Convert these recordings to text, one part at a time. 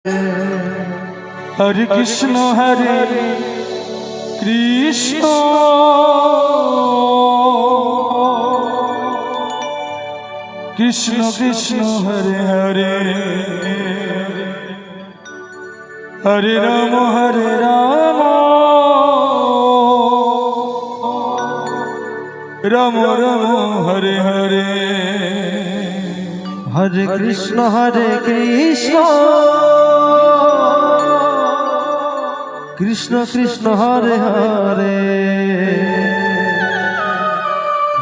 Hare Krishna Krishna Krishna Krishna Hare Hare Hare Ram Ram Ram Hare Hare Hare Krishna Krishna Krishna Hare Hare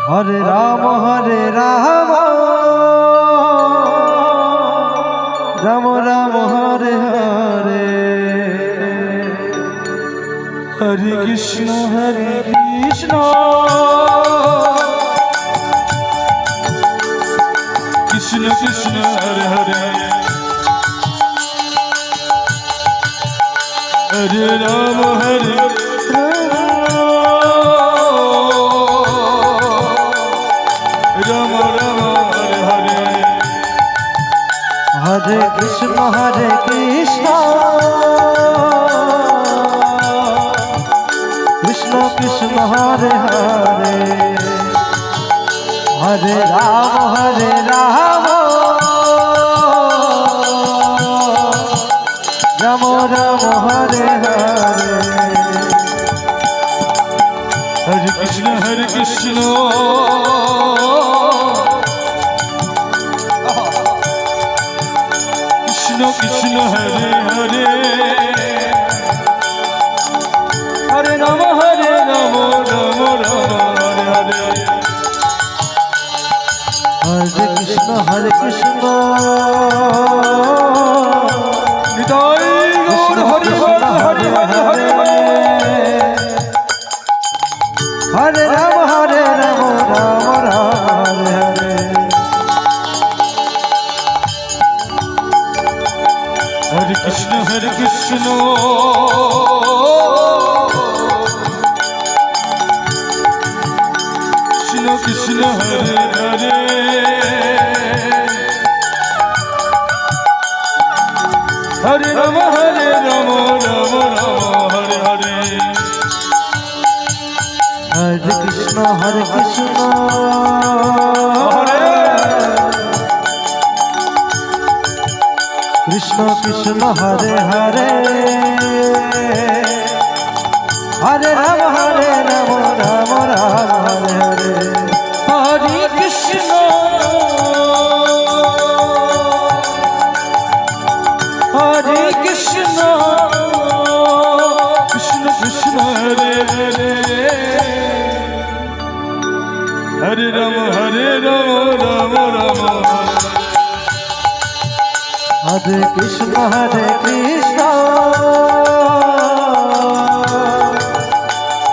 Hare Ram Ram Ram Hare Hare Hare Krishna Krishna Krishna Hare Hare Hare Ram Ram Ram Hare Hare Hare Krishna Krishna Krishna Hare Hare Hare Ram Ram Ram Hare Hare Hare Krishna Krishna Krishna Hare Hare Hare Ram Ram Ram Hare Hare Hare Krishna Nitai Gaur Hari Hari Hari Hari Hare Ram Ram Hare Hare Hare Krishna Krishna Krishna Hare Hare Hare Ram Ram Ram Hare Hare Hare Krishna Krishna Krishna Hare Hare Hare Ram Ram Hare Hare Hare Krishna Krishna Krishna Hare Hare Hare Ram Ram Ram Hare Krishna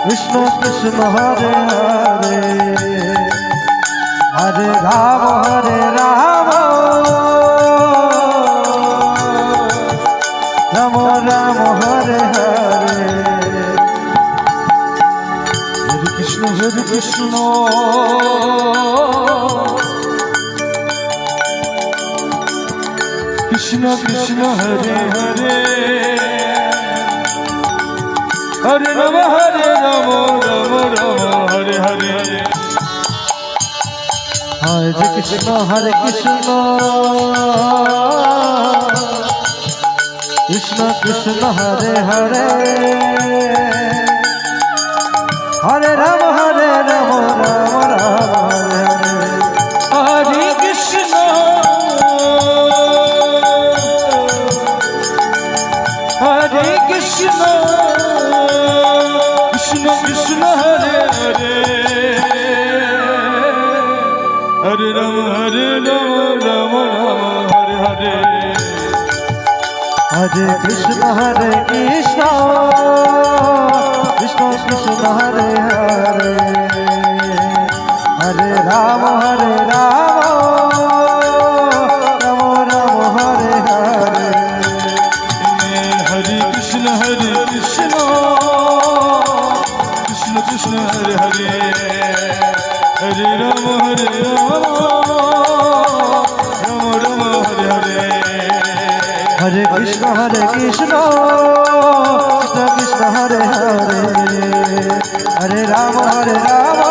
Krishna Krishna Hare Hare Hare Ram Ram Ram Hare Hare Hare Krishna Krishna Krishna Hare Hare Hare Ram Ram Ram Hare Hare Hare Krishna Krishna Krishna Hare Hare Hare Ram Ram Hare Hare Hare Krishna Krishna Krishna Hare Hare Hare Ram Ram Hare Hare Hare Krishna Krishna Krishna Hare Hare Hare Ram Ram Ram Hare Hare Hare Krishna Krishna Krishna Hare Hare Hare Ram Ram Ram Hare Hare Hare Krishna Hare Krishna Krishna Krishna Hare Hare Hare Ram